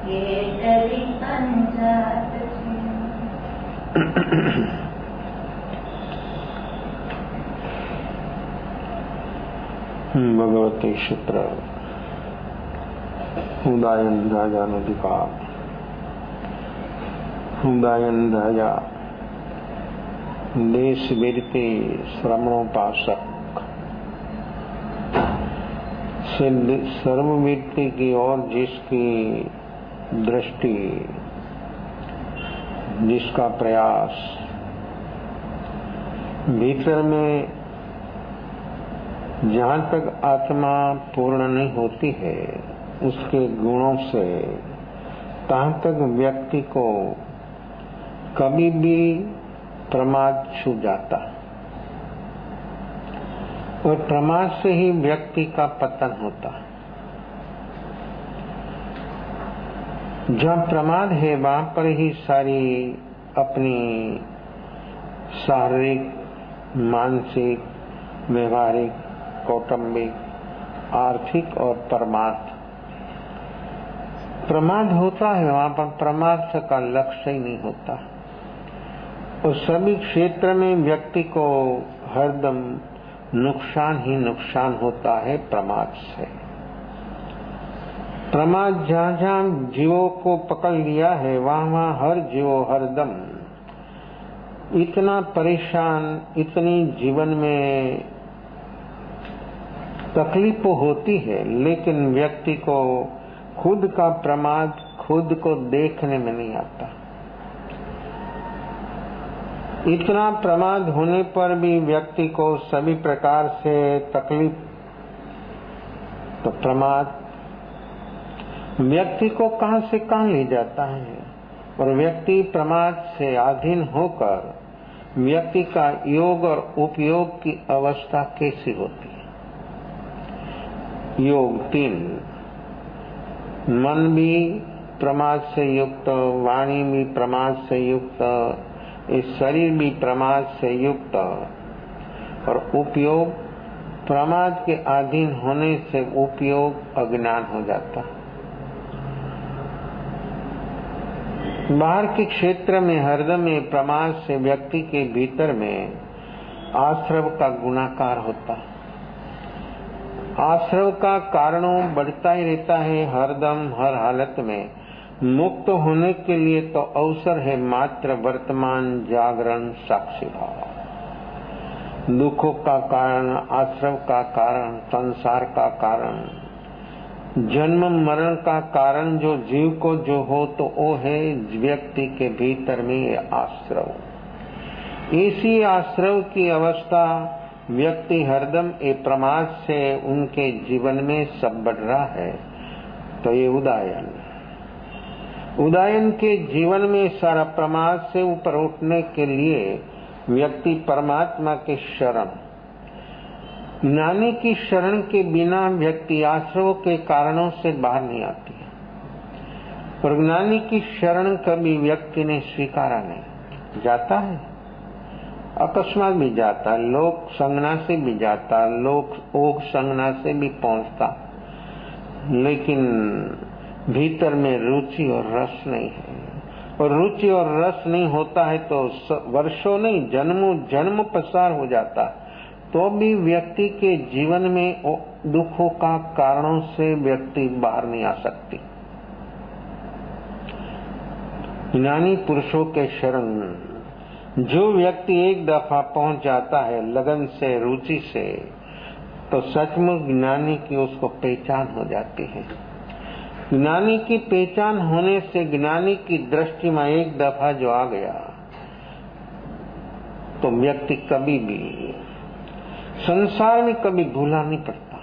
केतरी अंजात भगवती शुक्र उदायन राजा नदी का उदायन राजा देश बिरते श्रमणोपासक सर्ववृत्ति की ओर जिसकी दृष्टि, जिसका प्रयास भीतर में जहाँ तक आत्मा पूर्ण नहीं होती है उसके गुणों से तहाँ तक व्यक्ति को कभी भी प्रमाद छू जाता और प्रमाद से ही व्यक्ति का पतन होता। जहाँ प्रमाद है वहाँ पर ही सारी अपनी शारीरिक, मानसिक, व्यवहारिक, कौटुंबिक, आर्थिक और परमार्थ प्रमाद होता है। वहाँ पर परमार्थ का लक्ष्य ही नहीं होता और सभी क्षेत्र में व्यक्ति को हरदम नुकसान ही नुकसान होता है प्रमाद से। प्रमाद जहाँ जहाँ जीवों को पकड़ लिया है वहाँ वहाँ हर जीव हरदम इतना परेशान, इतनी जीवन में तकलीफ होती है, लेकिन व्यक्ति को खुद का प्रमाद खुद को देखने में नहीं आता। इतना प्रमाद होने पर भी व्यक्ति को सभी प्रकार से तकलीफ, तो प्रमाद व्यक्ति को कहां से कहां ले जाता है और व्यक्ति प्रमाद से अधीन होकर व्यक्ति का योग और उपयोग की अवस्था कैसी होती है। योग 3, मन भी प्रमाद से युक्त, वाणी भी प्रमाद से युक्त, इस शरीर भी प्रमाद से युक्त और उपयोग प्रमाद के अधीन होने से उपयोग अज्ञान हो जाता। बाहर के क्षेत्र में हरदम प्रमाद से व्यक्ति के भीतर में आश्रव का गुणाकार होता। आश्रव का कारणों बढ़ता ही रहता है हरदम हर हालत में। मुक्त होने के लिए तो अवसर है मात्र वर्तमान जागरण साक्षी भाव। दुखों का कारण, आश्रव का कारण, संसार का कारण, जन्म मरण का कारण जो जीव को जो हो तो वो है व्यक्ति के भीतर में आश्रव। इसी आश्रव की अवस्था व्यक्ति हरदम प्रमाद से उनके जीवन में सब बढ़ रहा है। तो ये उदायन के जीवन में सारा प्रमाद से ऊपर उठने के लिए व्यक्ति परमात्मा के शरण, ज्ञानी की शरण के बिना व्यक्ति आश्रव के कारणों से बाहर नहीं आती है। और ज्ञानी की शरण कभी व्यक्ति ने स्वीकारा नहीं। जाता है अकस्मात भी जाता, लोक संज्ञा से भी जाता, लोक ओग संज्ञा से भी पहुंचता, लेकिन भीतर में रुचि और रस नहीं है। और रुचि और रस नहीं होता है तो वर्षों नहीं जन्मों जन्म पसार हो जाता, तो भी व्यक्ति के जीवन में दुखों का कारणों से व्यक्ति बाहर नहीं आ सकती। ज्ञानी पुरुषों के शरण जो व्यक्ति एक दफा पहुंच जाता है लगन से, रुचि से, तो सचमुच ज्ञानी की उसको पहचान हो जाती है। ज्ञानी की पहचान होने से ज्ञानी की दृष्टि में एक दफा जो आ गया तो व्यक्ति कभी भी संसार में कभी भूला नहीं पड़ता,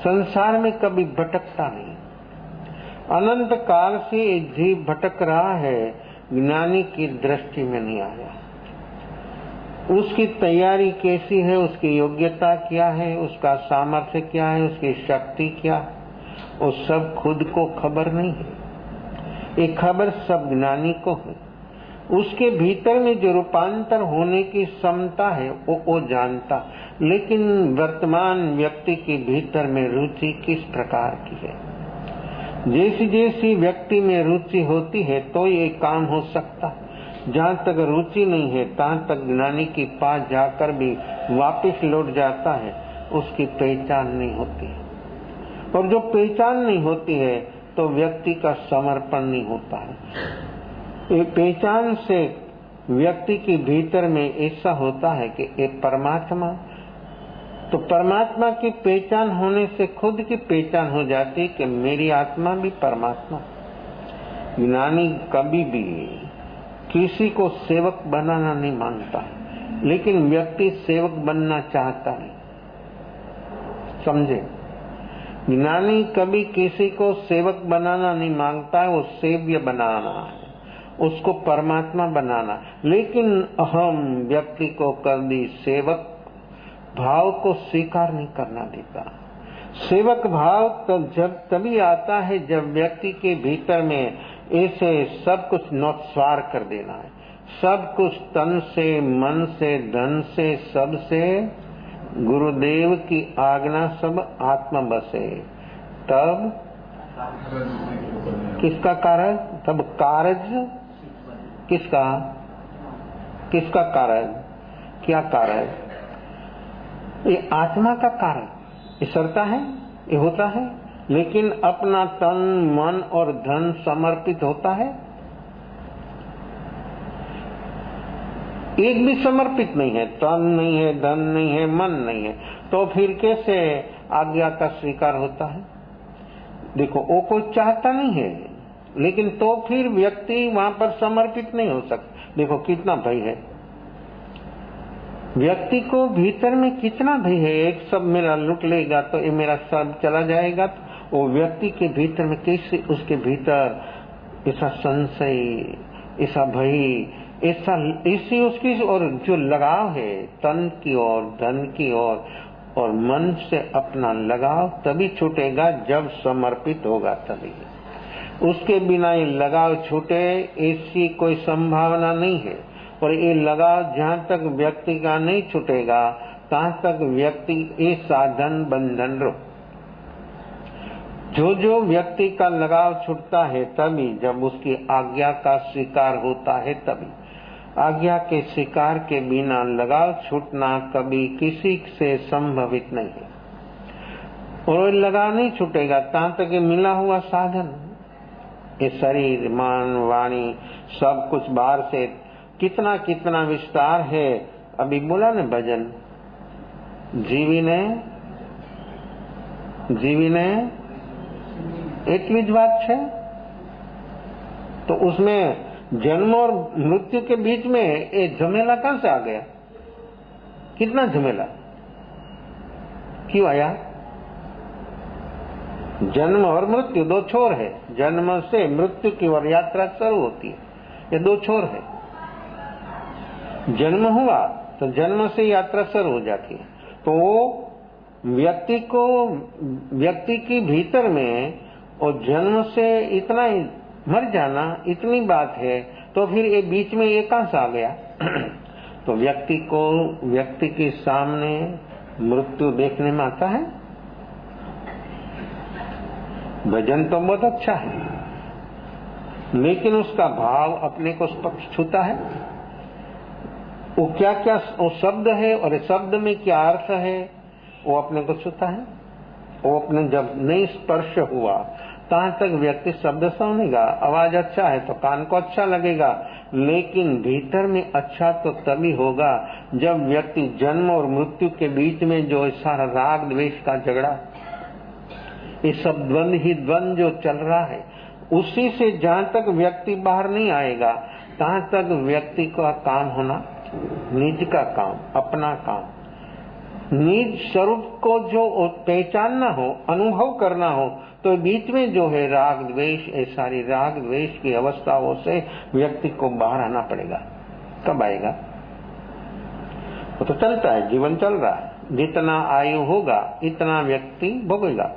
संसार में कभी भटकता नहीं। अनंत काल से जीव भटक रहा है, ज्ञानी की दृष्टि में नहीं आया। उसकी तैयारी कैसी है, उसकी योग्यता क्या है, उसका सामर्थ्य क्या है, उसकी शक्ति क्या है, वो सब खुद को खबर नहीं है। ये खबर सब ज्ञानी को है। उसके भीतर में जो रूपांतर होने की क्षमता है वो जानता, लेकिन वर्तमान व्यक्ति के भीतर में रुचि किस प्रकार की है, जैसी जैसी व्यक्ति में रुचि होती है तो ये काम हो सकता है। जहाँ तक रुचि नहीं है तहाँ तक ज्ञानी के पास जाकर भी वापस लौट जाता है, उसकी पहचान नहीं होती। और जो पहचान नहीं होती है तो व्यक्ति का समर्पण नहीं होता है। ये पहचान से व्यक्ति के भीतर में ऐसा होता है कि ये परमात्मा, तो परमात्मा की पहचान होने से खुद की पहचान हो जाती है कि मेरी आत्मा भी परमात्मा। ज्ञानी कभी भी किसी को सेवक बनाना नहीं मांगता है, लेकिन व्यक्ति सेवक बनना चाहता है। समझे? ज्ञानी कभी किसी को सेवक बनाना नहीं मांगता है, वो सेव्य बनाना है, उसको परमात्मा बनाना। लेकिन अहम व्यक्ति को कभी सेवक भाव को स्वीकार नहीं करना देता। सेवक भाव तो जब तभी आता है जब व्यक्ति के भीतर में ऐसे सब कुछ नौत्स्वार कर देना है, सब कुछ तन से, मन से, धन से, सब से गुरुदेव की आज्ञा सब आत्मा बसे, तब किसका कार्य? तब कार्य किसका? किसका कार्य? क्या कार्य? ये आत्मा का कार्य। ये सरता है, ये होता है, लेकिन अपना तन, मन और धन समर्पित होता है? एक भी समर्पित नहीं है, तन नहीं है, धन नहीं है, मन नहीं है, तो फिर कैसे आज्ञा का स्वीकार होता है? देखो, वो कोई चाहता नहीं है, लेकिन तो फिर व्यक्ति वहां पर समर्पित नहीं हो सकता। देखो कितना भय है व्यक्ति को, भीतर में कितना भय है। एक सब मेरा लूट लेगा तो ये मेरा सब चला जाएगा, तो वो व्यक्ति के भीतर में कैसे, उसके भीतर ऐसा संशय, ऐसा भय, ऐसा इसी उसकी और जो लगाव है तन की ओर, धन की ओर और मन से अपना लगाव तभी छूटेगा जब समर्पित होगा तभी। उसके बिना ये लगाव छूटे ऐसी कोई संभावना नहीं है। और ये लगाव जहाँ तक व्यक्ति का नहीं छूटेगा तहाँ तक व्यक्ति ये साधन बंधन रो। जो जो व्यक्ति का लगाव छूटता है तभी जब उसकी आज्ञा का स्वीकार होता है तभी। आज्ञा के स्वीकार के बिना लगाव छूटना कभी किसी से संभवित नहीं है। और लगाव नहीं छूटेगा तहाँ तक ये मिला हुआ साधन, ये शरीर, मन, वाणी सब कुछ बाहर से कितना कितना विस्तार है। अभी बोला न भजन, जीवीने એટલી જ વાત છે। तो उसमें जन्म और मृत्यु के बीच में ये झमेला कहां से आ गया? कितना झमेला क्यों आया? जन्म और मृत्यु दो छोर है, जन्म से मृत्यु की ओर यात्रा शुरू होती है, ये दो छोर है। जन्म हुआ तो जन्म से यात्रा शुरू हो जाती है। तो व्यक्ति के भीतर में और जन्म से इतना ही मर जाना इतनी बात है, तो फिर ये बीच में ये कहां से आ गया? तो व्यक्ति के सामने मृत्यु देखने में आता है। भजन तो बहुत अच्छा है, लेकिन उसका भाव अपने को स्पष्ट छूता है। वो क्या क्या वो शब्द है और शब्द में क्या अर्थ है वो अपने को छूता है। वो अपने जब नहीं स्पर्श हुआ तहाँ तक व्यक्ति शब्द सुनेगा, आवाज अच्छा है तो कान को अच्छा लगेगा, लेकिन भीतर में अच्छा तो तभी होगा जब व्यक्ति जन्म और मृत्यु के बीच में जो सारा राग द्वेष का झगड़ा, ये सब द्वंद ही द्वंद जो चल रहा है, उसी से जहाँ तक व्यक्ति बाहर नहीं आएगा तहाँ तक व्यक्ति का काम होना निज का काम, अपना काम, निज स्वरूप को जो पहचानना हो, अनुभव करना हो, तो बीच में जो है राग द्वेष, ये सारी राग द्वेष की अवस्थाओं से व्यक्ति को बाहर आना पड़ेगा। कब आएगा? वो तो चलता है, जीवन चल रहा है, जितना आयु होगा इतना व्यक्ति भोगेगा।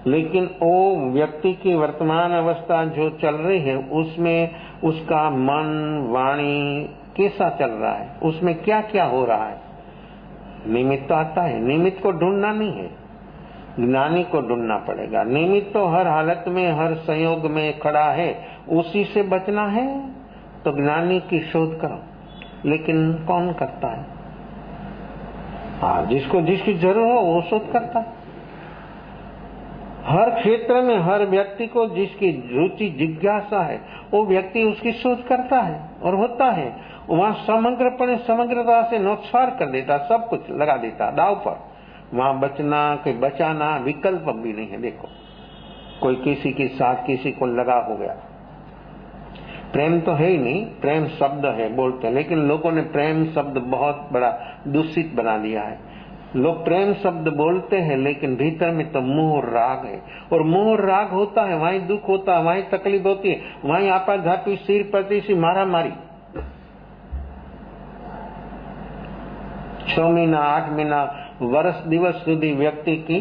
लेकिन वो व्यक्ति की वर्तमान अवस्था जो चल रही है उसमें उसका मन, वाणी कैसा चल रहा है, उसमें क्या क्या हो रहा है। निमित्त आता है, निमित्त को ढूंढना नहीं है, ज्ञानी को ढूंढना पड़ेगा। निमित्त तो हर हालत में, हर संयोग में खड़ा है, उसी से बचना है तो ज्ञानी की शोध करो। लेकिन कौन करता है? हाँ, जिसको जिसकी जरूरत हो वो शोध करता है। हर क्षेत्र में हर व्यक्ति को जिसकी रुचि जिज्ञासा है वो व्यक्ति उसकी शोध करता है और होता है। वहां समग्रता से नौछार कर देता, सब कुछ लगा देता दाव पर। वहां बचना कोई बचाना विकल्प भी नहीं है। देखो, कोई किसी के साथ किसी को लगा हो गया, प्रेम तो है ही नहीं, प्रेम शब्द है बोलते हैं, लेकिन लोगों ने प्रेम शब्द बहुत बड़ा दूषित बना दिया है। लोग प्रेम शब्द बोलते हैं लेकिन भीतर में तो मोह राग है, और मोह राग होता है वहीं दुख होता है, वहीं तकलीफ होती है, वहीं आपाधापी, सिर पति सी मारा मारी। 6 महीना 8 महीना वर्ष दिवस સુધી व्यक्ति की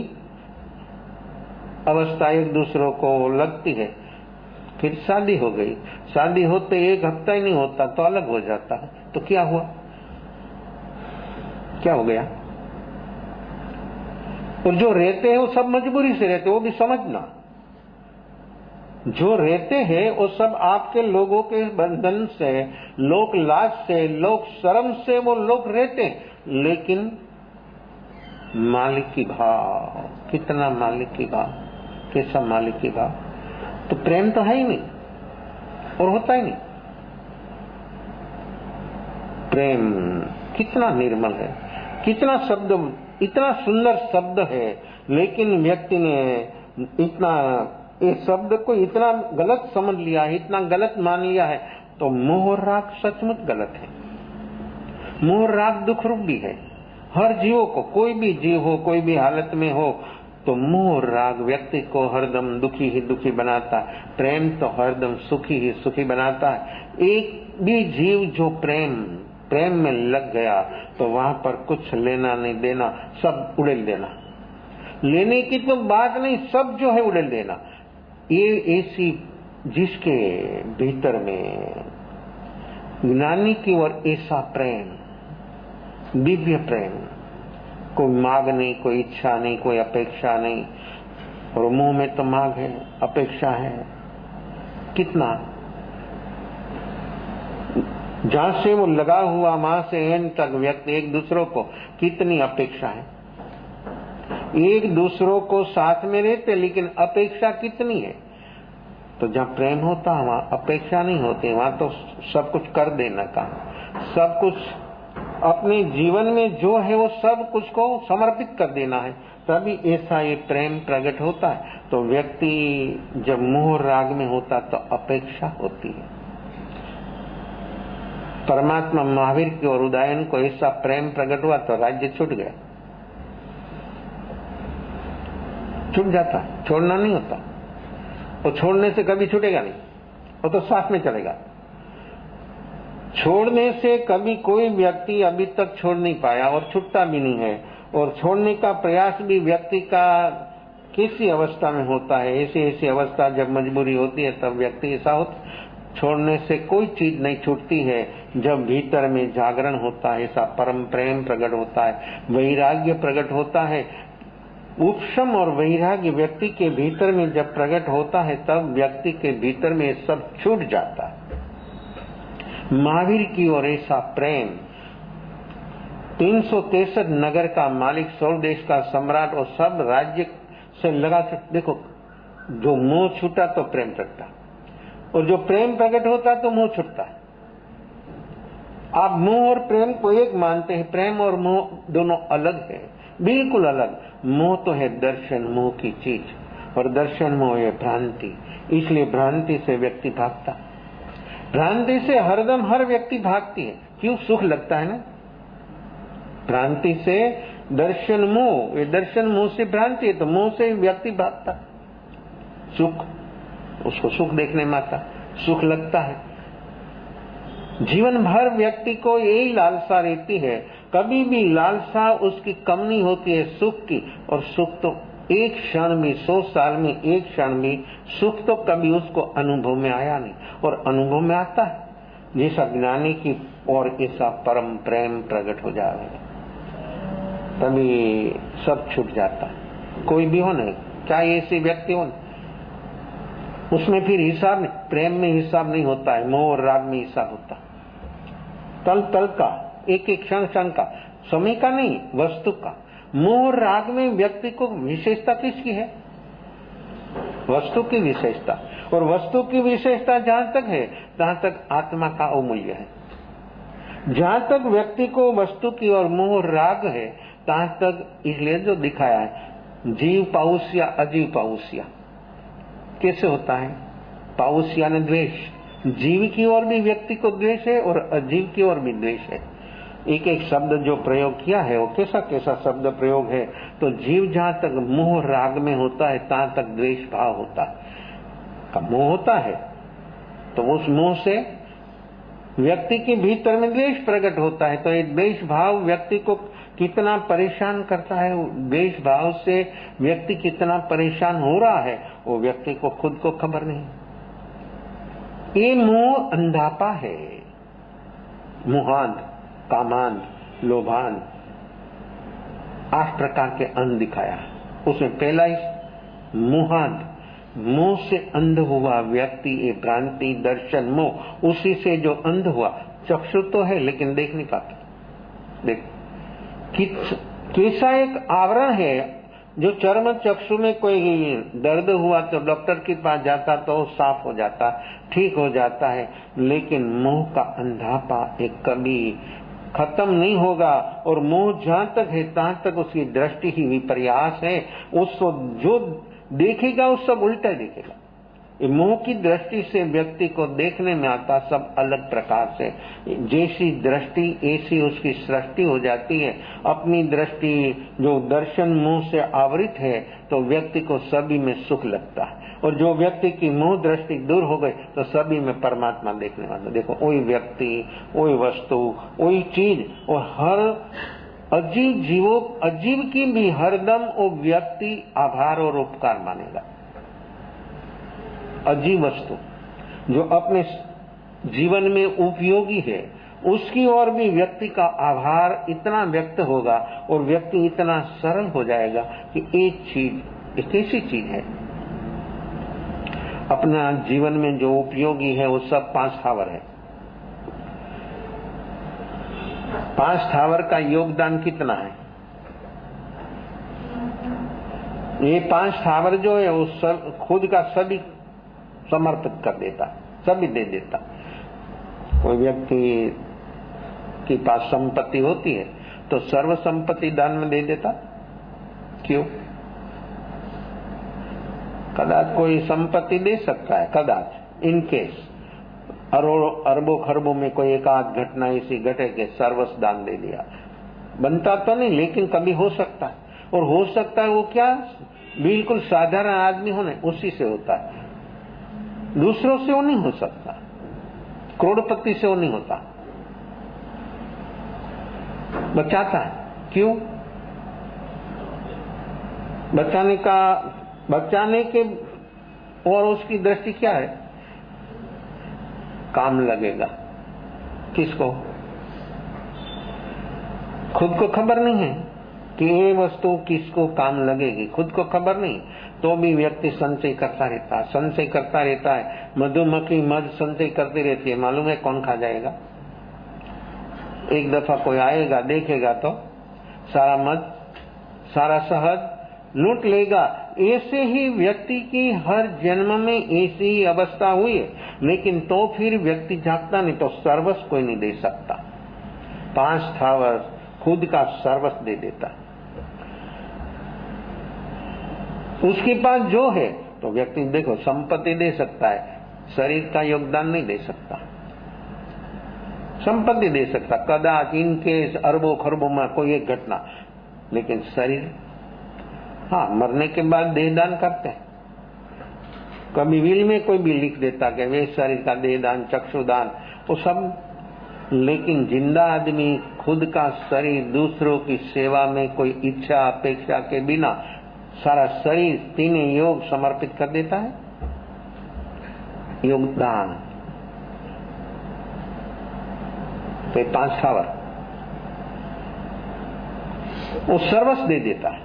अवस्था एक दूसरों को लगती है। फिर शादी हो गई, शादी होते 1 हफ्ता ही नहीं होता तो अलग हो जाता है। तो क्या हुआ? क्या हो गया? और जो रहते हैं वो सब मजबूरी से रहते, वो भी समझना। जो रहते हैं वो सब आपके लोगों के बंधन से, लोक लाज से, लोक शर्म से वो लोग रहते हैं, लेकिन मालिकी भाव, कितना मालिकी भाव, कैसा मालिकी भाव? तो प्रेम तो है ही नहीं और होता ही नहीं। प्रेम कितना निर्मल है, कितना शब्द, इतना सुंदर शब्द है, लेकिन व्यक्ति ने इतना इस शब्द को इतना गलत समझ लिया है, इतना गलत मान लिया है। तो मोह राग सचमुच गलत है। मोह राग दुख रूप भी है। हर जीवों को, कोई भी जीव हो, कोई भी हालत में हो, तो मोह राग व्यक्ति को हरदम दुखी ही दुखी बनाता है। प्रेम तो हरदम सुखी ही सुखी बनाता है। एक भी जीव जो प्रेम में लग गया तो वहां पर कुछ लेना नहीं देना, सब उड़ेल देना। लेने की तो बात नहीं, सब जो है उड़ेल देना। ये ऐसी जिसके भीतर में ज्ञानी की ओर ऐसा प्रेम, दिव्य प्रेम, कोई मांग नहीं, कोई इच्छा नहीं, कोई अपेक्षा नहीं। और मुंह में तो मांग है, अपेक्षा है, कितना। जहां से वो लगा हुआ वहां से एंड तक व्यक्ति एक दूसरों को कितनी अपेक्षा है। एक दूसरों को साथ में रहते लेकिन अपेक्षा कितनी है। तो जहाँ प्रेम होता है वहां अपेक्षा नहीं होती, वहां तो सब कुछ कर देना का, सब कुछ अपने जीवन में जो है वो सब कुछ को समर्पित कर देना है, तभी ऐसा ये प्रेम प्रकट होता है। तो व्यक्ति जब मोह राग में होता तो अपेक्षा होती है। परमात्मा महावीर की और उदयन को ऐसा प्रेम प्रकट हुआ तो राज्य छूट गया, छूट जाता, छोड़ना नहीं होता। और छोड़ने से कभी छूटेगा नहीं, वो तो साथ में चलेगा। छोड़ने से कभी कोई व्यक्ति अभी तक छोड़ नहीं पाया और छूटता भी नहीं है। और छोड़ने का प्रयास भी व्यक्ति का किसी अवस्था में होता है। ऐसी अवस्था जब मजबूरी होती है तब व्यक्ति ऐसा होता। छोड़ने से कोई चीज नहीं छूटती है जब भीतर में जागरण होता है, ऐसा परम प्रेम प्रकट होता है, वैराग्य प्रकट होता है। उपशम और वैराग्य व्यक्ति के भीतर में जब प्रकट होता है तब व्यक्ति के भीतर में सब छूट जाता है। महावीर की ओर ऐसा प्रेम, 363 नगर का मालिक, 100 देश का सम्राट और सब राज्य से लगा। देखो, जो मोह छूटा तो प्रेम प्रगटा, और जो प्रेम प्रकट होता तो मोह छूटता है। आप मोह और प्रेम को एक मानते हैं, प्रेम और मोह दोनों अलग है, बिल्कुल अलग। मोह तो है दर्शन मोह की चीज, और दर्शन मोह है भ्रांति। इसलिए भ्रांति से व्यक्ति भागता, भ्रांति से हरदम हर व्यक्ति भागती है। क्यों? सुख लगता है ना। भ्रांति से दर्शन मोह, ये दर्शन मोह से भ्रांति है, तो मोह से व्यक्ति भागता। सुख, उसको सुख देखने में आता, सुख लगता है। जीवन भर व्यक्ति को यही लालसा रहती है, कभी भी लालसा उसकी कम नहीं होती है सुख की। और सुख तो एक क्षण में, 100 साल में एक क्षण में सुख तो कभी उसको अनुभव में आया नहीं, और अनुभव में आता है जैसा ज्ञानी की और ऐसा परम प्रेम प्रकट हो जाए, तभी सब छूट जाता है। कोई भी हो ना, चाहे ऐसे व्यक्ति हो, उसमें फिर हिसाब नहीं, प्रेम में हिसाब नहीं होता है, मोह और राग में हिसाब होता है। तल तल का, एक एक क्षण क्षण का, समय का नहीं, वस्तु का। मोह और राग में व्यक्ति को विशेषता किसकी है? वस्तु की विशेषता। और वस्तु की विशेषता जहां तक है तहां तक आत्मा का अमूल्य है। जहां तक व्यक्ति को वस्तु की और मोह राग है तहां तक, इसलिए जो दिखाया है जीव पाउसिया अजीव पाउसिया। कैसे होता है? पाउसिया ने द्वेष, जीव की ओर भी व्यक्ति को द्वेष है और अजीव की ओर भी द्वेष है। एक एक शब्द जो प्रयोग किया है वो कैसा कैसा शब्द प्रयोग है। तो जीव जहां तक मोह राग में होता है तहां तक द्वेष भाव होता है, का मोह होता है, तो उस मोह से व्यक्ति के भीतर में द्वेष प्रकट होता है। तो ये द्वेष भाव व्यक्ति को कितना परेशान करता है, द्वेष भाव से व्यक्ति कितना परेशान हो रहा है वो व्यक्ति को खुद को खबर नहीं। ये मोह अंधापा है, मोहांध, कामांध, लोभांध, 8 प्रकार के अंध दिखाया। उसमें पहला ही मोहांध, मोह से अंध हुआ व्यक्ति, ये भ्रांति दर्शन मोह, उसी से जो अंध हुआ। चक्षु तो है लेकिन देख नहीं पाता। देख कैसा एक आवरण है, जो चर्म चक्षु में कोई दर्द हुआ तो डॉक्टर के पास जाता तो साफ हो जाता, ठीक हो जाता है, लेकिन मोह का अंधापा एक कभी खत्म नहीं होगा। और मोह जहां तक है तहां तक उसकी दृष्टि ही विपर्यास है। उसको जो देखेगा वो सब उल्टा देखेगा। मोह की दृष्टि से व्यक्ति को देखने में आता सब अलग प्रकार से। जैसी दृष्टि ऐसी उसकी सृष्टि हो जाती है। अपनी दृष्टि जो दर्शन मोह से आवृत है तो व्यक्ति को सभी में सुख लगता है, और जो व्यक्ति की मोह दृष्टि दूर हो गई तो सभी में परमात्मा देखने वाला। देखो वही व्यक्ति, वही वस्तु, वही चीज, और हर अजीव जीवों, अजीव की भी हरदम वो व्यक्ति आभार और उपकार मानेगा। अजीव वस्तु जो अपने जीवन में उपयोगी है उसकी ओर भी व्यक्ति का आभार इतना व्यक्त होगा और व्यक्ति इतना सरल हो जाएगा कि एक चीज एक ऐसी चीज है अपना जीवन में जो उपयोगी है वो सब 5 स्थावर है। 5 स्थावर का योगदान कितना है? ये 5 स्थावर जो है वो खुद का सभी समर्पित कर देता, सभी दे देता। कोई व्यक्ति के पास संपत्ति होती है तो सर्व संपत्ति दान में दे देता। क्यों? कदाच कोई संपत्ति दे सकता है, कदाच इन केस अरबों खरबों में कोई एक आध घटना ऐसी घटे के सर्वस्व दान दे दिया। बनता तो नहीं लेकिन कभी हो सकता है, और हो सकता है वो क्या बिल्कुल साधारण आदमी होने उसी से होता है, दूसरों से वो नहीं हो सकता, करोड़पति से वो नहीं होता। बचाता है, क्यों? बचाने के और उसकी दृष्टि क्या है? काम लगेगा। किसको? खुद को खबर नहीं है कि ये वस्तु किसको काम लगेगी, खुद को खबर नहीं, तो भी व्यक्ति संचय करता रहता है। मधुमक्खी मध संचय करती रहती है, मालूम है कौन खा जाएगा? एक दफा कोई आएगा देखेगा तो सारा मध सारा शहद लूट लेगा। ऐसे ही व्यक्ति की हर जन्म में ऐसी ही अवस्था हुई है, लेकिन तो फिर व्यक्ति जागता नहीं, तो सर्वस्व कोई नहीं दे सकता। 5 स्थावर खुद का सर्वस्व दे देता। उसके पास जो है तो व्यक्ति देखो संपत्ति दे सकता है, शरीर का योगदान नहीं दे सकता। संपत्ति दे सकता कदाच इनके अरबों खरबों में कोई एक घटना, लेकिन शरीर हाँ मरने के बाद देहदान करते हैं। कभी विल में कोई भी लिख देता कि वे शरीर का देहदान चक्षुदान वो सब, लेकिन जिंदा आदमी खुद का शरीर दूसरों की सेवा में कोई इच्छा अपेक्षा के बिना सारा शरीर 3 योग समर्पित कर देता है। योगदान तो 5 स्थावर वो सर्वस्व दे देता है।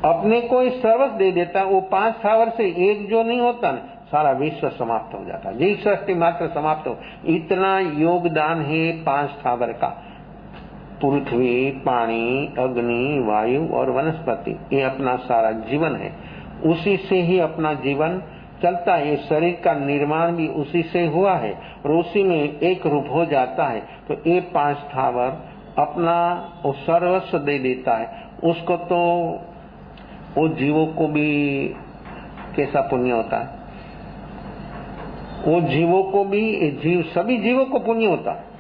अपने को ही सर्वस्व दे देता है, वो 5 स्थावर से एक जो नहीं होता ना, सारा विश्व समाप्त हो जाता है। जीव सृष्टि मात्र समाप्त हो, इतना योगदान है 5 स्थावर का। पृथ्वी, पानी, अग्नि, वायु और वनस्पति, ये अपना सारा जीवन है। उसी से ही अपना जीवन चलता है। ये शरीर का निर्माण भी उसी से हुआ है और उसी में एक रूप हो जाता है। तो ये 5 स्थावर अपना वो सर्वस्व दे देता है। उसको तो वो जीवों को भी कैसा पुण्य होता है, वो जीवों को भी, जीव सभी जीवों को पुण्य होता है।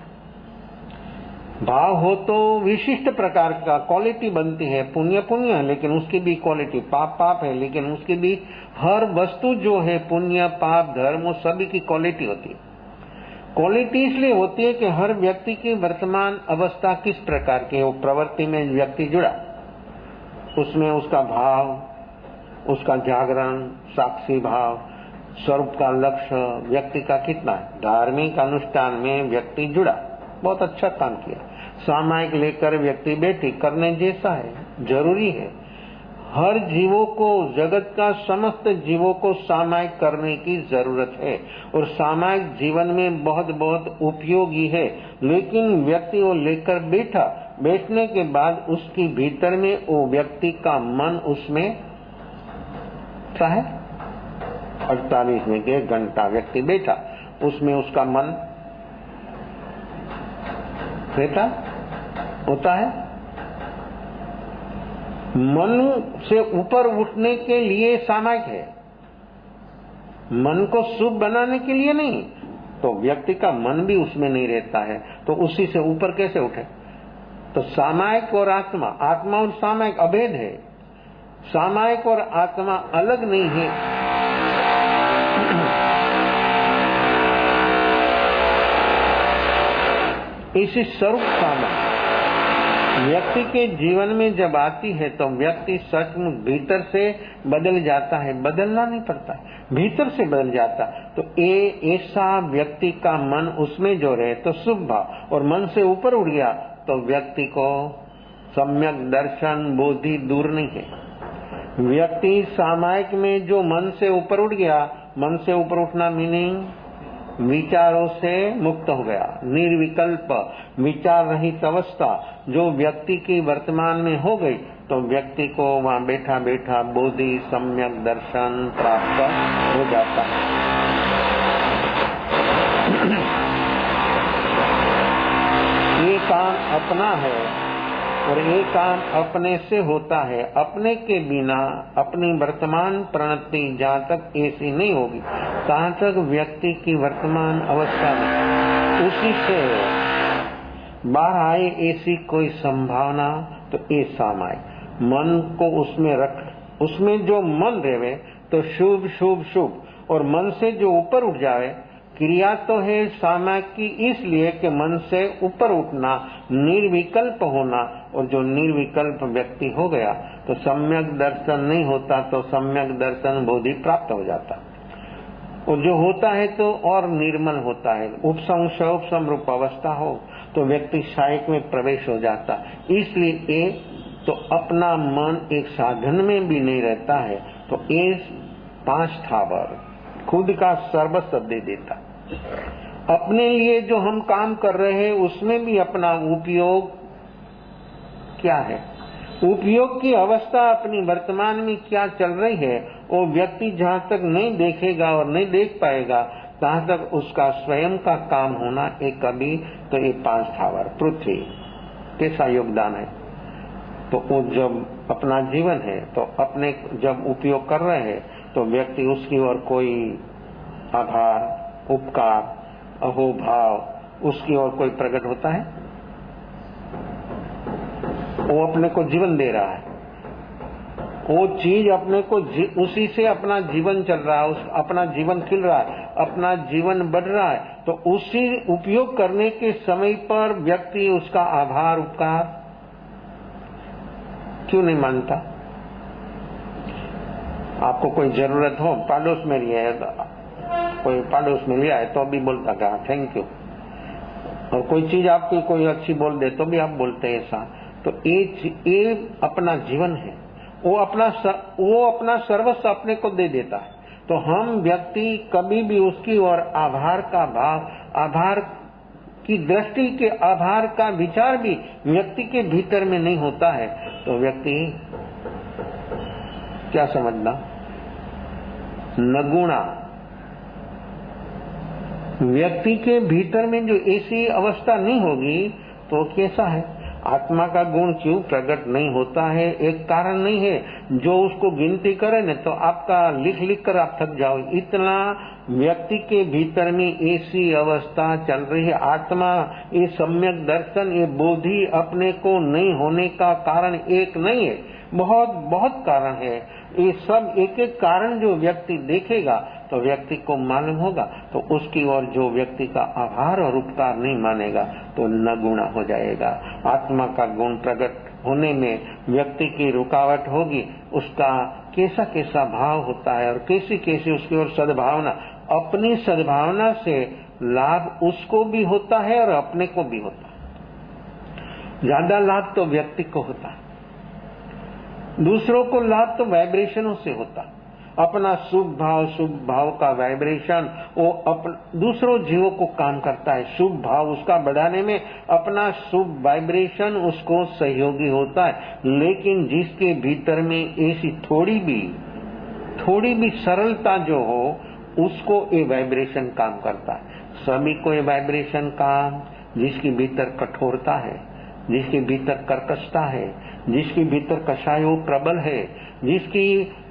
भाव हो तो विशिष्ट प्रकार का क्वालिटी बनती है। पुण्य पुण्य है लेकिन उसकी भी क्वालिटी, पाप पाप है लेकिन उसकी भी, हर वस्तु जो है पुण्य पाप धर्म, वो सभी की क्वालिटी होती है। क्वालिटी इसलिए होती है कि हर व्यक्ति की वर्तमान अवस्था किस प्रकार की है, वो प्रवृत्ति में व्यक्ति जुड़ा, उसमें उसका भाव, उसका जागरण, साक्षी भाव, स्वरूप का लक्ष्य व्यक्ति का कितना है। धार्मिक अनुष्ठान में व्यक्ति जुड़ा, बहुत अच्छा काम किया, सामायिक लेकर व्यक्ति बैठी, करने जैसा है, जरूरी है। हर जीवों को, जगत का समस्त जीवों को सामायिक करने की जरूरत है और सामायिक जीवन में बहुत बहुत उपयोगी है। लेकिन व्यक्ति वो लेकर बैठा, बैठने के बाद उसकी भीतर में वो व्यक्ति का मन उसमें चाहे 48 में 1 घंटा व्यक्ति बैठा, उसमें उसका मन रहता होता है। मन से ऊपर उठने के लिए सामायिक है, मन को शुभ बनाने के लिए नहीं। तो व्यक्ति का मन भी उसमें नहीं रहता है तो उसी से ऊपर कैसे उठे। तो सामायिक और आत्मा, आत्मा और सामायिक अभेद है। सामायिक और आत्मा अलग नहीं है। इसी स्वरूप सामायिक व्यक्ति के जीवन में जब आती है तो व्यक्ति सचमुच भीतर से बदल जाता है, बदलना नहीं पड़ता है, भीतर से बदल जाता। तो ऐसा व्यक्ति का मन उसमें जो रहे तो शुभ भाव, और मन से ऊपर उठ गया तो व्यक्ति को सम्यक दर्शन बोधि दूर नहीं है। व्यक्ति सामायिक में जो मन से ऊपर उठ गया, मन से ऊपर उठना मीनिंग विचारों से मुक्त हो गया, निर्विकल्प विचार रहित अवस्था जो व्यक्ति की वर्तमान में हो गई, तो व्यक्ति को वहाँ बैठा बैठा बोधि सम्यक दर्शन प्राप्त हो जाता है। ये काम अपना है और ये काम अपने से होता है। अपने के बिना अपनी वर्तमान प्रणति जहाँ तक ऐसी नहीं होगी, तहाँ तक व्यक्ति की वर्तमान अवस्था में उसी से बाहर आए ऐसी कोई संभावना, तो ये सामायिक मन को उसमें रख, उसमें जो मन रहे तो शुभ शुभ शुभ, और मन से जो ऊपर उठ जाए, क्रिया तो है सामायिक की इसलिए कि मन से ऊपर उठना, निर्विकल्प होना, और जो निर्विकल्प व्यक्ति हो गया तो सम्यक दर्शन नहीं होता, तो सम्यक दर्शन बोधि प्राप्त हो जाता, और जो होता है तो और निर्मल होता है। उपसम रूप अवस्था हो तो व्यक्ति सायक में प्रवेश हो जाता। इसलिए तो अपना मन एक साधन में भी नहीं रहता है, तो ये 5 स्थावर खुद का सर्वस्व दे देता। अपने लिए जो हम काम कर रहे हैं उसमें भी अपना उपयोग क्या है, उपयोग की अवस्था अपनी वर्तमान में क्या चल रही है, वो व्यक्ति जहाँ तक नहीं देखेगा और नहीं देख पाएगा, तहाँ तक उसका स्वयं का काम होना एक कभी। तो ये 5 स्थावर पृथ्वी कैसा योगदान है, तो वो जब अपना जीवन है तो अपने जब उपयोग कर रहे हैं तो व्यक्ति उसकी ओर कोई आभार उपकार अहोभाव उसकी ओर कोई प्रकट होता है, वो अपने को जीवन दे रहा है, वो चीज अपने को उसी से अपना जीवन चल रहा है, अपना जीवन खिल रहा है, अपना जीवन बढ़ रहा है। तो उसी उपयोग करने के समय पर व्यक्ति उसका आभार उपकार क्यों नहीं मानता। आपको कोई जरूरत हो, पड़ोस में लिया है, कोई पड़ोस में लिया है तो भी बोलता क्या थैंक यू, और कोई चीज आपकी कोई अच्छी बोल दे तो भी आप बोलते हैं ऐसा। तो ये अपना जीवन है, वो अपना सर्वस्व अपने को दे देता है। तो हम व्यक्ति कभी भी उसकी ओर आभार का भाव, आभार की दृष्टि के आभार का विचार भी व्यक्ति के भीतर में नहीं होता है, तो व्यक्ति क्या समझना, नगुणा। व्यक्ति के भीतर में जो ऐसी अवस्था नहीं होगी तो कैसा है? आत्मा का गुण क्यों प्रकट नहीं होता है? एक कारण नहीं है, जो उसको गिनती करे न तो आपका लिख लिख कर आप थक जाओ। इतना व्यक्ति के भीतर में ऐसी अवस्था चल रही है। आत्मा, ये सम्यक दर्शन, ये बोधि अपने को नहीं होने का कारण एक नहीं है, बहुत बहुत कारण है। ये सब एक एक कारण जो व्यक्ति देखेगा तो व्यक्ति को मालूम होगा, तो उसकी ओर जो व्यक्ति का आभार और उपकार नहीं मानेगा तो नगुणा हो जाएगा। आत्मा का गुण प्रकट होने में व्यक्ति की रुकावट होगी, उसका कैसा कैसा भाव होता है और कैसी कैसी उसकी ओर सद्भावना, अपनी सद्भावना से लाभ उसको भी होता है और अपने को भी होता है। ज्यादा लाभ तो व्यक्ति को होता है, दूसरों को लाभ तो वाइब्रेशनों से होता। अपना शुभ भाव का वाइब्रेशन वो दूसरों जीवों को काम करता है। शुभ भाव उसका बढ़ाने में अपना शुभ वाइब्रेशन उसको सहयोगी होता है। लेकिन जिसके भीतर में ऐसी थोड़ी भी सरलता जो हो, उसको ये वाइब्रेशन काम करता है। सभी को ये वाइब्रेशन काम, जिसके भीतर कठोरता है, जिसके भीतर कर्कशता है, जिसके भीतर कषायो प्रबल है, जिसकी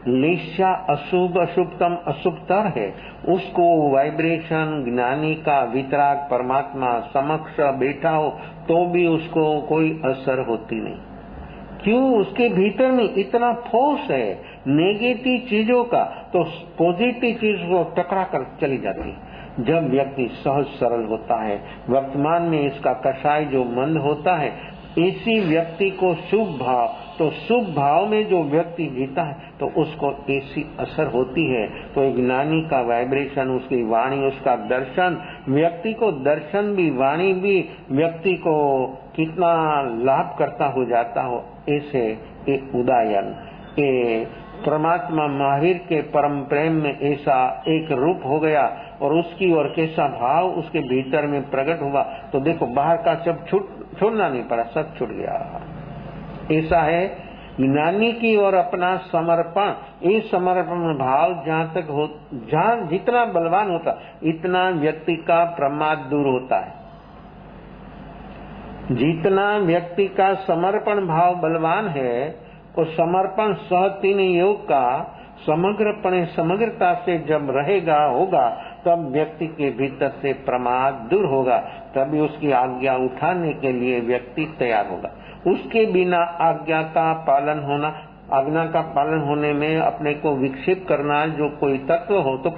लेस्या अशुभ अशुभतम अशुभतर है, उसको वाइब्रेशन ज्ञानी का वितराग परमात्मा समक्ष बैठा हो तो भी उसको कोई असर होती नहीं। क्यों? उसके भीतर में इतना फोर्स है नेगेटिव चीजों का, तो पॉजिटिव चीज को टकरा कर चली जाती है। जब व्यक्ति सहज सरल होता है, वर्तमान में इसका कषाय जो मंद होता है, इसी व्यक्ति को शुभ भाव, तो शुभ भाव में जो व्यक्ति जीता है तो उसको ऐसी असर होती है। तो एक ज्ञानी का वाइब्रेशन, उसकी वाणी, उसका दर्शन, व्यक्ति को दर्शन भी, वाणी भी व्यक्ति को कितना लाभ करता हो जाता हो। ऐसे एक उदाहरण, ये परमात्मा महावीर के परम प्रेम में ऐसा एक रूप हो गया और उसकी ओर कैसा भाव उसके भीतर में प्रकट हुआ, तो देखो बाहर का सब छोड़ना नहीं पड़ा, सब छूट गया। ऐसा है ज्ञानी की ओर अपना समर्पण, ये समर्पण भाव जहाँ जितना बलवान होता इतना व्यक्ति का प्रमाद दूर होता है। जितना व्यक्ति का समर्पण भाव बलवान है, और समर्पण सह तीन योग का समग्रपणे समग्रता से जब होगा तब व्यक्ति के भीतर से प्रमाद दूर होगा, तभी उसकी आज्ञा उठाने के लिए व्यक्ति तैयार होगा। उसके बिना आज्ञा का पालन होने में अपने को विक्षेप करना जो कोई तत्व हो तो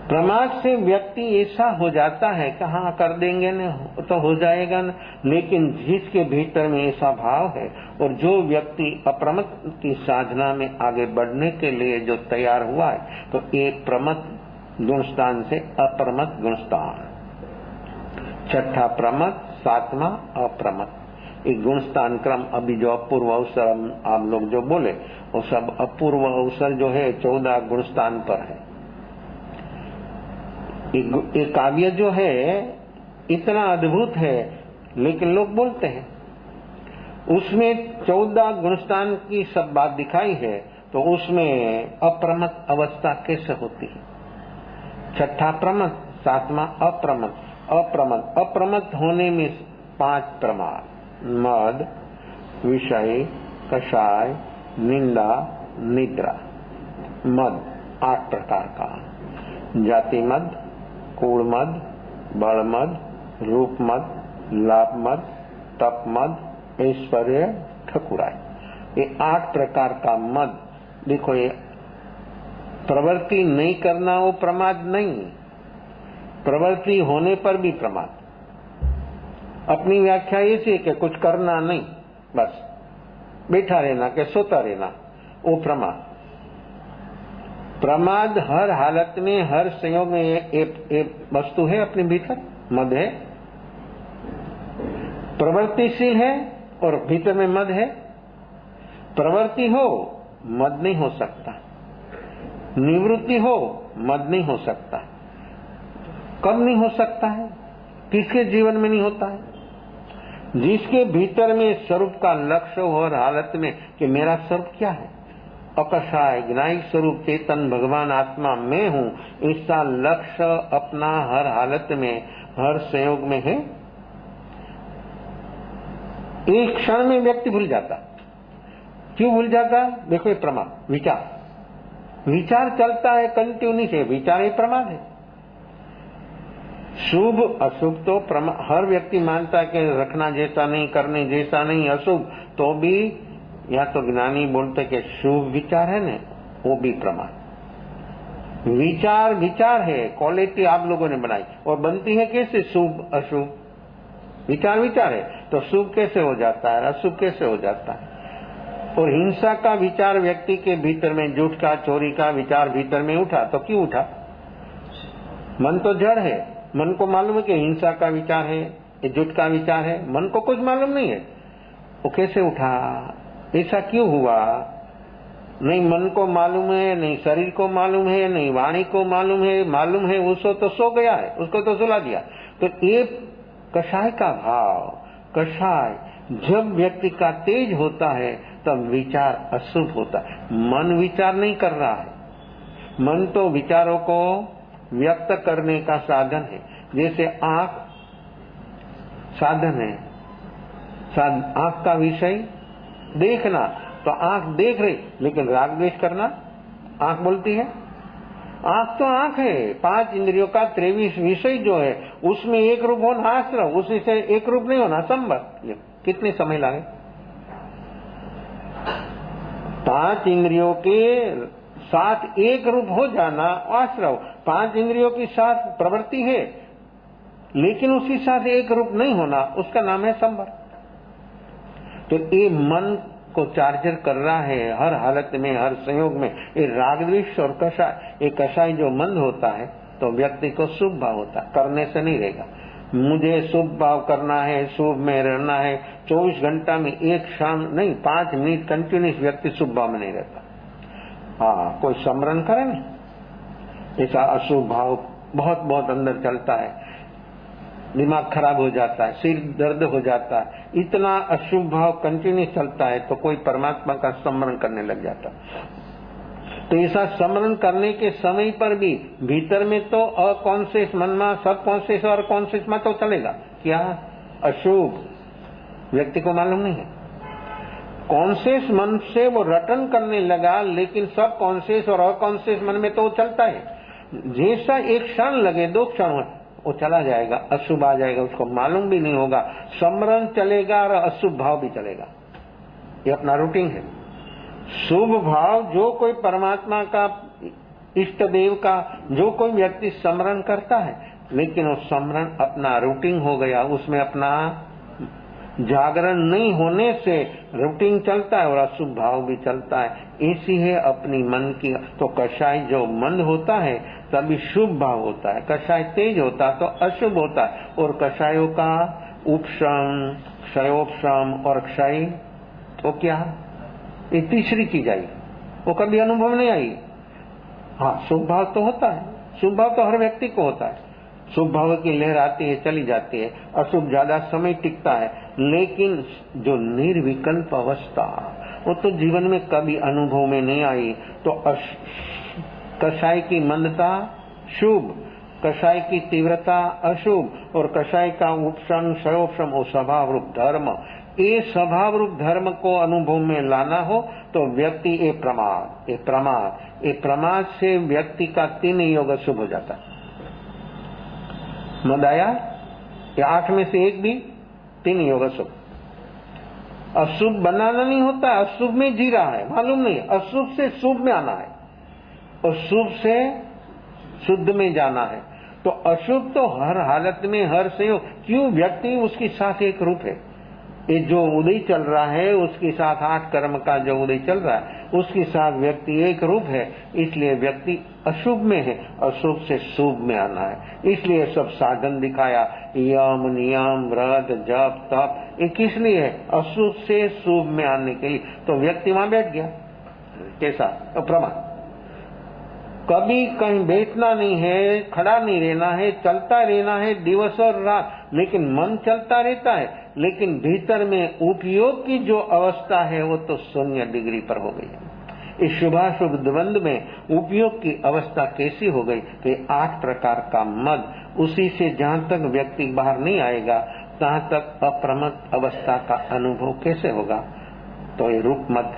प्रमाद से व्यक्ति ऐसा हो जाता है कि हाँ कर देंगे न तो हो जाएगा न, लेकिन जिसके भीतर में ऐसा भाव है और जो व्यक्ति अप्रमत की साधना में आगे बढ़ने के लिए जो तैयार हुआ है, तो एक प्रमत गुणस्थान से अप्रमत गुणस्थान, छठा प्रमत, सातवां अप्रमत। एक गुणस्थान क्रम अभी जो अपूर्व अवसर आप लोग जो बोले वो सब अपूर्व अवसर जो है 14 गुणस्थान पर है। एक काव्य जो है इतना अद्भुत है, लेकिन लोग बोलते हैं उसमें 14 गुणस्थान की सब बात दिखाई है, तो उसमें अप्रमत अवस्था कैसे होती है? छठा प्रमत, सातवां अप्रमत। अप्रमत होने में 5 प्रमाद, मद, विषय, कषाय, निंदा, निद्रा। मद 8 प्रकार का, जाति मद, कूड़ मद, बल मद, रूप मद, लाभ मद, तप मद, ऐश्वर्य, ठकुराई। ये 8 प्रकार का मद। देखो, ये प्रवृत्ति नहीं करना वो प्रमाद नहीं, प्रवृत्ति होने पर भी प्रमाद। अपनी व्याख्या ऐसी है कि कुछ करना नहीं, बस बैठा रहना के सोता रहना, वो प्रमाद। प्रमाद हर हालत में, हर संयोग में एक वस्तु है अपने भीतर, मद है, प्रवृत्तिशील है और भीतर में मद है। प्रवृत्ति हो मद नहीं हो सकता, निवृत्ति हो मद नहीं हो सकता। कब नहीं हो सकता है? किसके जीवन में नहीं होता है? जिसके भीतर में स्वरूप का लक्ष्य हो हर हालत में कि मेरा स्वरूप क्या है, अकशाय ज्ञायिक स्वरूप चेतन भगवान आत्मा मैं हूँ, इसका लक्ष्य अपना हर हालत में हर संयोग में है। एक क्षण में व्यक्ति भूल जाता। क्यों भूल जाता? देखो ये प्रमाद, विचार चलता है कंटिन्यू से, विचार ही प्रमाद है। शुभ अशुभ तो हर व्यक्ति मानता है कि रखना जैसा नहीं, करने जैसा नहीं, अशुभ तो भी या तो ज्ञानी बोलते कि शुभ विचार है न, वो भी प्रमाद। विचार है, क्वालिटी आप लोगों ने बनाई और बनती है कैसे? शुभ अशुभ। विचार है तो शुभ कैसे हो जाता है, अशुभ कैसे हो जाता है? और हिंसा का विचार व्यक्ति के भीतर में, झूठ का चोरी का विचार भीतर में उठा तो क्यों उठा? मन तो जड़ है, मन को मालूम है कि हिंसा का विचार है, ये झूठ का विचार है, मन को कुछ मालूम नहीं है, वो कैसे उठा, ऐसा क्यों हुआ? नहीं मन को मालूम है, नहीं शरीर को मालूम है, नहीं वाणी को मालूम है उसको तो सो गया है, उसको तो सुला दिया। तो ये कषाय का भाव, कषाय जब व्यक्ति का तेज होता है तब विचार अशुभ होता है। मन विचार नहीं कर रहा है, मन तो विचारों को व्यक्त करने का साधन है। जैसे आंख साधन है, आंख का विषय देखना, तो आंख देख रही, लेकिन राग द्वेष करना आंख बोलती है। आंख तो आंख है, 5 इंद्रियों का 23 विषय जो है उसमें एक रूप होना आश्रम, उसी से एक रूप नहीं होना संबंध। कितने समय लगे? 5 इंद्रियों के साथ एक रूप हो जाना आश्रव। 5 इंद्रियों की साथ प्रवृत्ति है लेकिन उसी साथ एक रूप नहीं होना, उसका नाम है संबर। तो ये मन को चार्जर कर रहा है हर हालत में, हर संयोग में। ये राग द्वेष और कषाय, ये कषाय जो मंद होता है तो व्यक्ति को शुभ भाव होता है, करने से नहीं रहेगा। मुझे शुभ भाव करना है, शुभ में रहना है, 24 घंटा में एक क्षण नहीं, 5 मिनट कंटिन्यूस व्यक्ति शुभ भाव में नहीं रहता। हाँ, कोई स्मरण करे ना, ऐसा अशुभ भाव बहुत अंदर चलता है, दिमाग खराब हो जाता है, सिर दर्द हो जाता है, इतना अशुभ भाव कंटिन्यू चलता है तो कोई परमात्मा का स्मरण करने लग जाता। तो ऐसा स्मरण करने के समय पर भी भीतर में तो अकॉन्शियस मन में सब कॉन्शियस और कॉन्शियस में तो चलेगा क्या? अशुभ व्यक्ति को मालूम नहीं है। कॉन्शियस मन से वो रटन करने लगा, लेकिन सब कॉन्शियस और अकॉन्शियस मन में तो वो चलता है। जैसा एक क्षण लगे, 2 क्षण वो चला जाएगा, अशुभ आ जाएगा, उसको मालूम भी नहीं होगा। स्मरण चलेगा और अशुभ भाव भी चलेगा, ये अपना रूटीन है। शुभ भाव जो कोई परमात्मा का, इष्ट देव का जो कोई व्यक्ति स्मरण करता है, लेकिन वो स्मरण अपना रूटीन हो गया, उसमें अपना जागरण नहीं होने से रूटीन चलता है और अशुभ भाव भी चलता है। ऐसी है अपनी मन की। तो कषाय जो मंद होता है तभी शुभ भाव होता है, कषाय तेज होता तो अशुभ होता है। और कषायों का उपशम, क्षयोपशम और क्षय तो क्या, ये तीसरी चीज आई, वो कभी अनुभव नहीं आई। हाँ, शुभ भाव तो होता है, शुभ भाव तो हर व्यक्ति को होता है। शुभ भाव की लहर आती है, चली जाती है, अशुभ ज्यादा समय टिकता है, लेकिन जो निर्विकल्प अवस्था वो तो जीवन में कभी अनुभव में नहीं आई। तो कषाय की मंदता शुभ, कषाय की तीव्रता अशुभ और कषाय का उपशम क्षयोपशम और स्वभाव रूप धर्म। ये स्वभाव रूप धर्म को अनुभव में लाना हो तो व्यक्ति ये प्रमाद से व्यक्ति का 3 योग शुभ हो जाता है। मद आया, ये 8 में से एक भी 3 योग शुभ। अशुभ बनाना नहीं होता, अशुभ में जी रहा है, मालूम नहीं, अशुभ से शुभ में आना है और शुभ से शुद्ध में जाना है। तो अशुभ तो हर हालत में, हर संयोग, क्यों? व्यक्ति उसके साथ एक रूप है, ये जो उदय चल रहा है उसके साथ 8 कर्म का जो उदय चल रहा है उसके साथ व्यक्ति एक रूप है, इसलिए व्यक्ति अशुभ में है, अशुभ से शुभ में आना है। इसलिए सब साधन दिखाया, यम नियम व्रत जप तप, ये किस लिए है? अशुभ से शुभ में आने के लिए। तो व्यक्ति वहां बैठ गया कैसा? प्रमाण। कभी कहीं बैठना नहीं है, खड़ा नहीं रहना है, चलता रहना है दिवस और रात, लेकिन मन चलता रहता है, लेकिन भीतर में उपयोग की जो अवस्था है वो तो 0 डिग्री पर हो गई है। इस शुभाशुभ द्वंद्व में उपयोग की अवस्था कैसी हो गई कि 8 प्रकार का मद, उसी से जहां तक व्यक्ति बाहर नहीं आएगा तहां तक अप्रमद अवस्था का अनुभव कैसे होगा? तो ये रूप मद,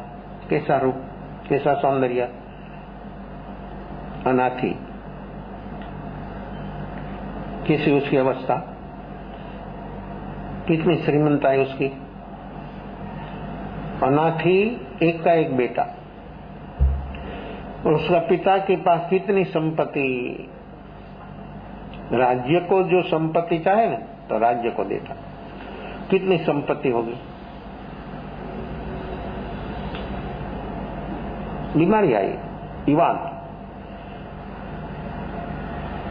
कैसा रूप, कैसा सौंदर्य? अनाथी, कैसी उसकी अवस्था, कितनी श्रीमंता है उसकी। अनाथी, एक का एक बेटा, उसका पिता के पास कितनी संपत्ति, राज्य को जो संपत्ति चाहे ना तो राज्य को देता, कितनी संपत्ति होगी। बीमारी आई, युवान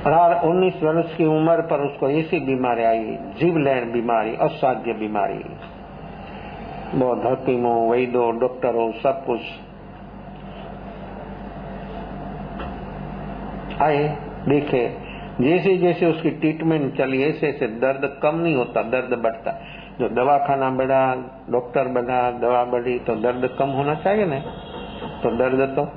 19 वर्ष की उम्र पर उसको ऐसी बीमारी आई, जीवलेण बीमारी, असाध्य बीमारी। बहुत हकीमों, वैद्यों, डॉक्टरों सब कुछ आए, देखे, जैसे जैसे उसकी ट्रीटमेंट चली ऐसे ऐसे दर्द कम नहीं होता, दर्द बढ़ता। जो दवाखाना बढ़ा, डॉक्टर बढ़ा, दवा बढ़ी तो दर्द कम होना चाहिए ना। तो दर्द तो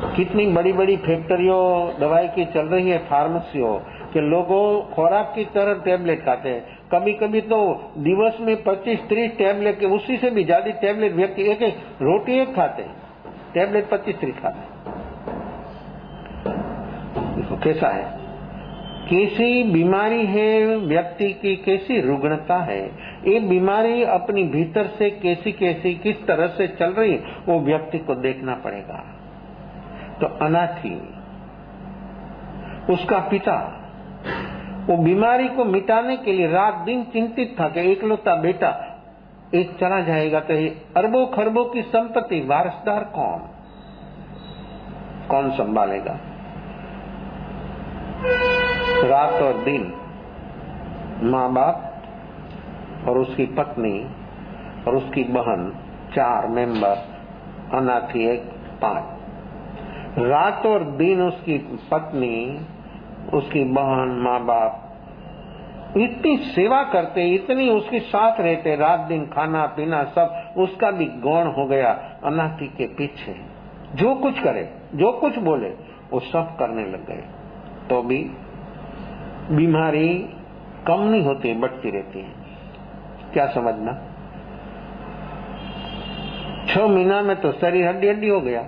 कितनी बड़ी बड़ी फैक्ट्रियों दवाई की चल रही है, फार्मेसियों के लोगों खुराक की तरह टैबलेट खाते हैं। कभी कभी तो दिवस में 25-30 टैबलेट के, उसी से भी ज्यादा टैबलेट व्यक्ति एक एक रोटी एक खाते हैं, टैबलेट 25-30 खाते हैं। देखो कैसा है, कैसी बीमारी है व्यक्ति की, कैसी रुग्णता है। ये बीमारी अपनी भीतर से कैसी कैसी किस तरह से चल रही है वो व्यक्ति को देखना पड़ेगा। तो अनाथी, उसका पिता वो बीमारी को मिटाने के लिए रात दिन चिंतित था कि एकलौता बेटा एक चला जाएगा तो ये अरबों खरबों की संपत्ति वारसदार कौन संभालेगा। रात और दिन माँ बाप और उसकी पत्नी और उसकी बहन 4 मेंबर, अनाथी 5। रात और दिन उसकी पत्नी, उसकी बहन, माँ बाप इतनी सेवा करते, इतनी उसके साथ रहते, रात दिन खाना पीना सब, उसका भी गौण हो गया अनाथी के पीछे। जो कुछ करे, जो कुछ बोले वो सब करने लग गए। तो भी बीमारी कम नहीं होती, बढ़ती रहती है। क्या समझना? 6 महीना में तो शरीर हड्डी हड्डी हो गया।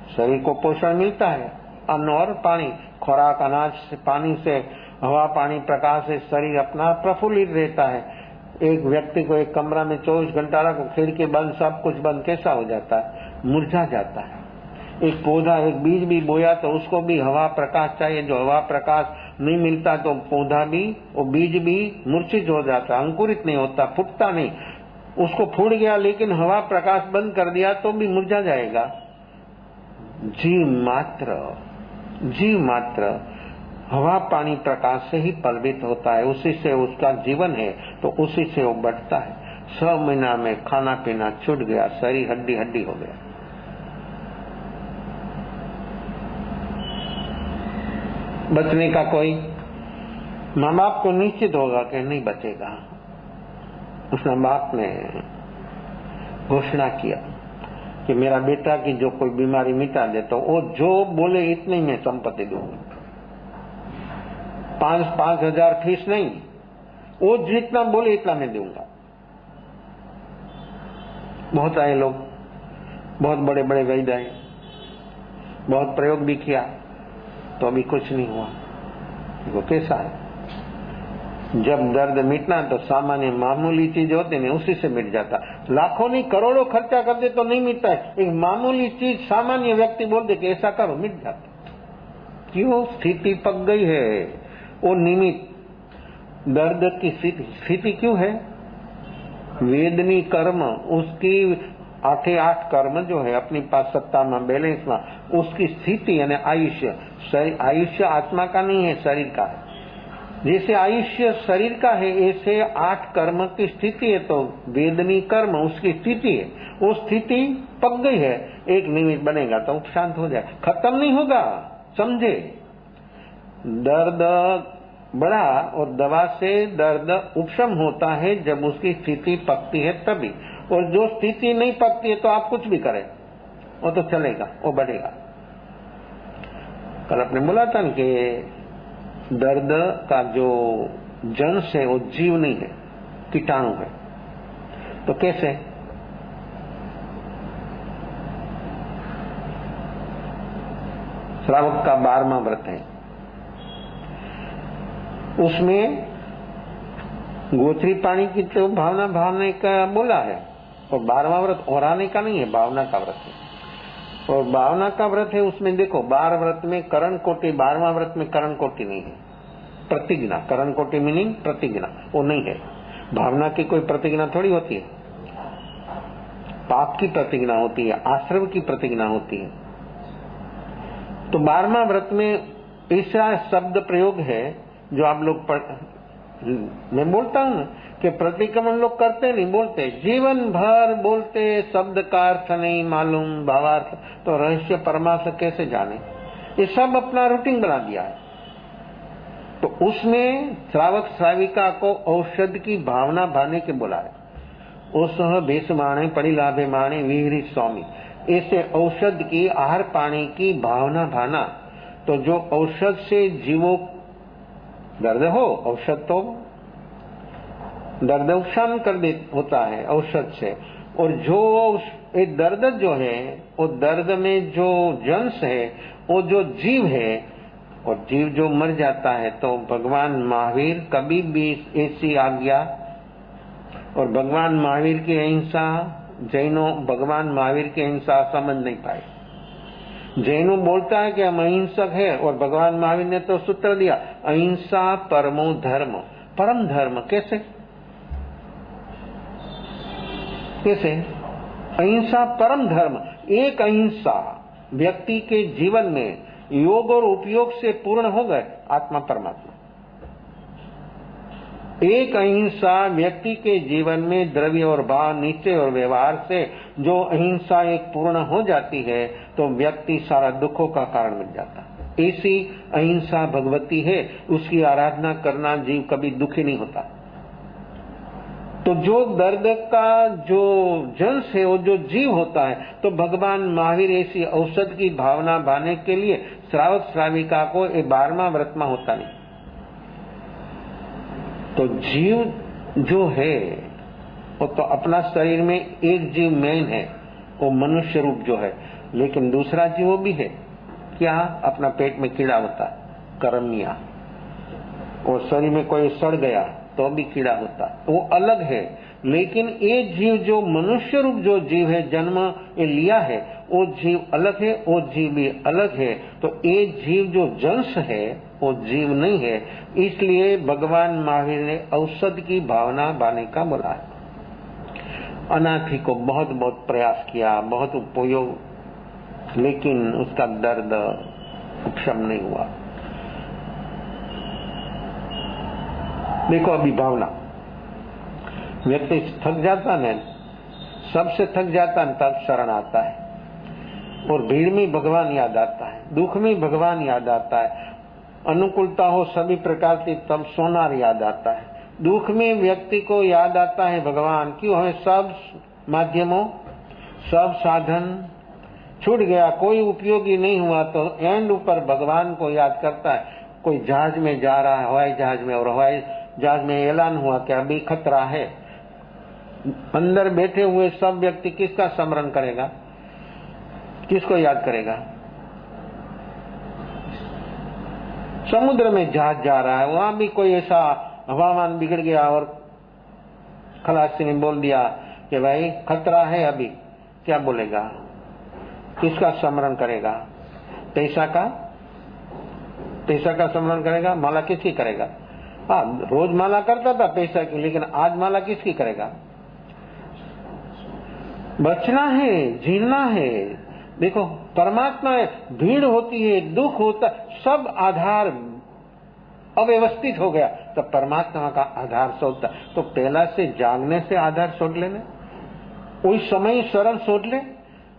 शरीर को पोषण मिलता है, अन्न और पानी, खुराक, अनाज से, पानी से, हवा पानी प्रकाश से शरीर अपना प्रफुल्लित रहता है। एक व्यक्ति को एक कमरा में 24 घंटा रखो, खिड़की बंद, सब कुछ बंद, कैसा हो जाता है? मुरझा जाता है। एक पौधा, एक बीज भी बोया तो उसको भी हवा प्रकाश चाहिए। जो हवा प्रकाश नहीं मिलता तो पौधा भी, वो बीज भी मूर्छित हो जाता, अंकुरित नहीं होता, फूटता नहीं। उसको फूट गया लेकिन हवा प्रकाश बंद कर दिया तो भी मुरझा जाएगा। जीव मात्र हवा पानी प्रकाश से ही पलवित होता है, उसी से उसका जीवन है, तो उसी से वो बढ़ता है। 6 महीना में खाना पीना छूट गया, शरीर हड्डी हड्डी हो गया। बचने का कोई माँ बाप को निश्चित होगा कि नहीं बचेगा। उस माँ बाप ने घोषणा किया कि मेरा बेटा की जो कोई बीमारी मिटा दे तो वो जो बोले इतनी में संपत्ति दूंगा। 5-5 हजार फीस नहीं, वो जितना बोले इतना मैं दूंगा। बहुत आए लोग, बहुत बड़े बड़े वैद्य आए, बहुत प्रयोग भी किया तो अभी कुछ नहीं हुआ। देखो कैसा है, जब दर्द मिटना तो सामान्य मामूली चीज होती है, उसी से मिट जाता। लाखों नहीं करोड़ों खर्चा कर दे तो नहीं मिटता है। एक मामूली चीज सामान्य व्यक्ति बोल दे कि ऐसा करो, मिट जाता। क्यों? स्थिति पक गई है, वो निमित्त दर्द की स्थिति क्यों है? वेदनी कर्म, उसकी 8 कर्म जो है अपनी पास सत्ता में, बैलेंस में, उसकी स्थिति यानी आयुष्य, आयुष्य आत्मा का नहीं है, शरीर का है। जैसे आयुष्य शरीर का है, ऐसे 8 कर्म की स्थिति है, तो वेदनी कर्म उसकी स्थिति है। वो स्थिति पक गई है, एक निमित्त बनेगा तो शांत हो जाए, खत्म नहीं होगा। समझे, दर्द बढ़ा और दवा से दर्द उपशम होता है जब उसकी स्थिति पकती है तभी। और जो स्थिति नहीं पकती है तो आप कुछ भी करें, वो तो चलेगा, वो बढ़ेगा। कल आपने बोला था कि दर्द का जो जंश है वो जीव नहीं है, कीटाणु है। तो कैसे? श्रावक का 12वां व्रत है, उसमें गोत्री पानी की तो भावना भावने का बोला है, और 12वां व्रत ओराने का नहीं है, भावना का व्रत है। और भावना का व्रत है, उसमें देखो 12 व्रत में करण कोटि, 12वां व्रत में करण कोटि नहीं है, प्रतिज्ञा। करण कोटि मीनिंग प्रतिज्ञा, वो नहीं है। भावना की कोई प्रतिज्ञा थोड़ी होती है, पाप की प्रतिज्ञा होती है, आश्रम की प्रतिज्ञा होती है। तो 12वां व्रत में ऐसा शब्द प्रयोग है जो आप लोग मैं बोलता हूं कि प्रतिक्रमण लोग करते नहीं, बोलते जीवन भर बोलते, शब्द का अर्थ नहीं मालूम, भावार्थ, तो रहस्य परमार्थ कैसे जाने? ये सब अपना रूटीन बना दिया है। तो उसमें श्रावक श्राविका को औषध की भावना भाने के बोला है। ओसह भेषमाणे परिलाभे माणे विहरी स्वामी, ऐसे औषध की आहार पानी की भावना भाना। तो जो औषध से जीवों दर्द हो, औषध तो दर्द उपशम कर दे होता है औषध से। और जो ये दर्द जो है, वो दर्द में जो जंश है, वो जो जीव है, और जीव जो मर जाता है, तो भगवान महावीर कभी भी ऐसी आज्ञा, और भगवान महावीर की अहिंसा, जैनों भगवान महावीर की अहिंसा समझ नहीं पाए। जैनों बोलता है कि हम अहिंसक है, और भगवान महावीर ने तो सूत्र दिया अहिंसा परमो धर्म। परम धर्म कैसे? कैसे अहिंसा परम धर्म? एक अहिंसा व्यक्ति के जीवन में योग और उपयोग से पूर्ण हो गए आत्मा परमात्मा। एक अहिंसा व्यक्ति के जीवन में द्रव्य और भाव, निश्चय और व्यवहार से जो अहिंसा एक पूर्ण हो जाती है, तो व्यक्ति सारा दुखों का कारण बन जाता है। ऐसी अहिंसा भगवती है, उसकी आराधना करना जीव कभी दुखी नहीं होता। तो जो दर्द का जो जंश है, वो जो जीव होता है, तो भगवान महावीर ऐसी औषध की भावना भाने के लिए श्रावक श्राविका को ये 12वां व्रत में होता नहीं। तो जीव जो है वो तो अपना शरीर में एक जीव मेन है, वो मनुष्य रूप जो है, लेकिन दूसरा जीव वो भी है। क्या? अपना पेट में कीड़ा होता है, करमिया, और शरीर में कोई सड़ गया तो भी कीड़ा होता है, वो अलग है। लेकिन ये जीव जो मनुष्य रूप जो जीव है, जन्म ये लिया है, वो जीव अलग है, वो जीव भी अलग है। तो ये जीव जो जंश है वो जीव नहीं है, इसलिए भगवान महावीर ने औषध की भावना बाने का बोला है। अनाथी को बहुत बहुत प्रयास किया, बहुत उपयोग, लेकिन उसका दर्द उपशम नहीं हुआ। देखो अभी भावना, व्यक्ति थक जाता है, सबसे थक जाता है, तब शरण आता है, और भीड़ में भगवान याद आता है, दुख में भगवान याद आता है, अनुकूलता हो सभी प्रकार से तब सोनार याद आता है। दुख में व्यक्ति को याद आता है भगवान, क्यों हमें सब माध्यमों, सब साधन छूट गया, कोई उपयोगी नहीं हुआ, तो एंड ऊपर भगवान को याद करता है। कोई जहाज में जा रहा है, हवाई जहाज में, और हवाई जहाज में ऐलान हुआ कि अभी खतरा है, अंदर बैठे हुए सब व्यक्ति किसका स्मरण करेगा, किसको याद करेगा? समुद्र में जहाज जा रहा है, वहां भी कोई ऐसा हवामान बिगड़ गया और खलासी ने बोल दिया कि भाई खतरा है अभी, क्या बोलेगा? किसका स्मरण करेगा? पैसा का स्मरण करेगा? माला किसकी करेगा? हाँ, रोज माला करता था पैसा की, लेकिन आज माला किसकी करेगा? बचना है, जीना है। देखो परमात्मा भीड़ होती है, दुख होता, सब आधार अव्यवस्थित हो गया तो परमात्मा का आधार सोचता। तो पहला से जागने से आधार सोच लेने, उस समय शरण सोच ले।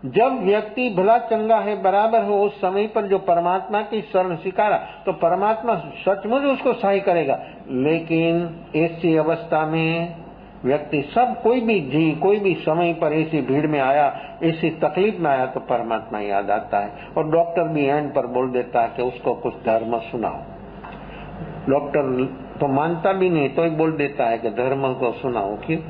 जब व्यक्ति भला चंगा है, बराबर हो, उस समय पर जो परमात्मा की शरण स्वीकारा तो परमात्मा सचमुच उसको सहाय करेगा। लेकिन ऐसी अवस्था में व्यक्ति सब कोई भी समय पर ऐसी भीड़ में आया, ऐसी तकलीफ में आया तो परमात्मा याद आता है। और डॉक्टर भी एंड पर बोल देता है कि उसको कुछ धर्म सुनाओ। डॉक्टर तो मानता भी नहीं तो ही बोल देता है कि धर्म को सुनाओ। क्यों?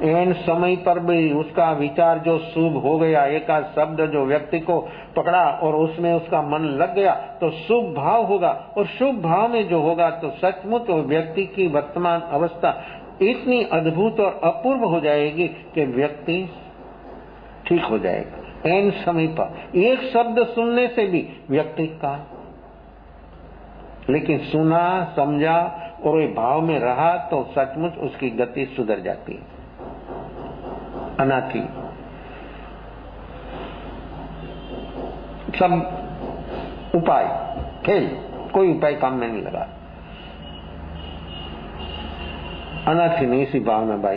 एंड समय पर भी उसका विचार जो शुभ हो गया, एक आध शब्द जो व्यक्ति को पकड़ा और उसमें उसका मन लग गया तो शुभ भाव होगा। और शुभ भाव में जो होगा तो सचमुच व्यक्ति की वर्तमान अवस्था इतनी अद्भुत और अपूर्व हो जाएगी कि व्यक्ति ठीक हो जाएगा। एंड समय पर एक शब्द सुनने से भी व्यक्ति का, लेकिन सुना, समझा और वे भाव में रहा तो सचमुच उसकी गति सुधर जाती है। अनाथी सब उपाय खेल, कोई उपाय काम में नहीं लगा। अनाथी नहीं, इसी भावना भाई।